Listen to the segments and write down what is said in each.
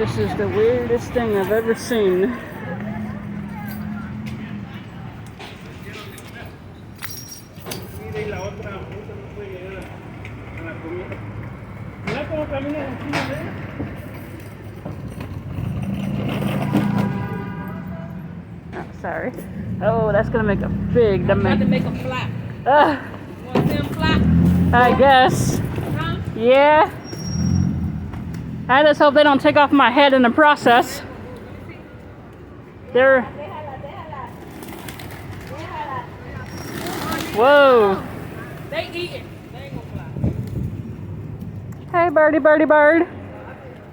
This is the weirdest thing I've ever seen. Oh, sorry. Oh, that's gonna make a big I'm about to make a flap. You want to see him flap? I guess. Huh? Yeah. I just hope they don't take off my head in the process. They're... Whoa. They eating. They ain't gonna fly. Hey, birdie, birdie, bird.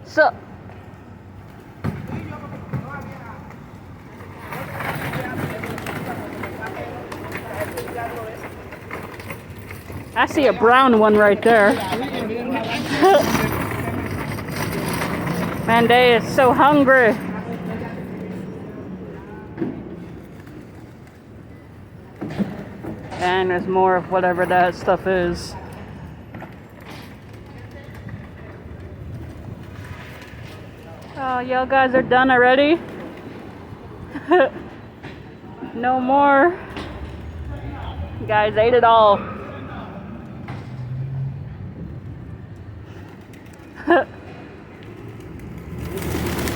So... I see a brown one right there. Man, they is so hungry. And there's more of whatever that stuff is. Oh, y'all guys are done already? No more. You guys ate it all.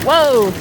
Whoa!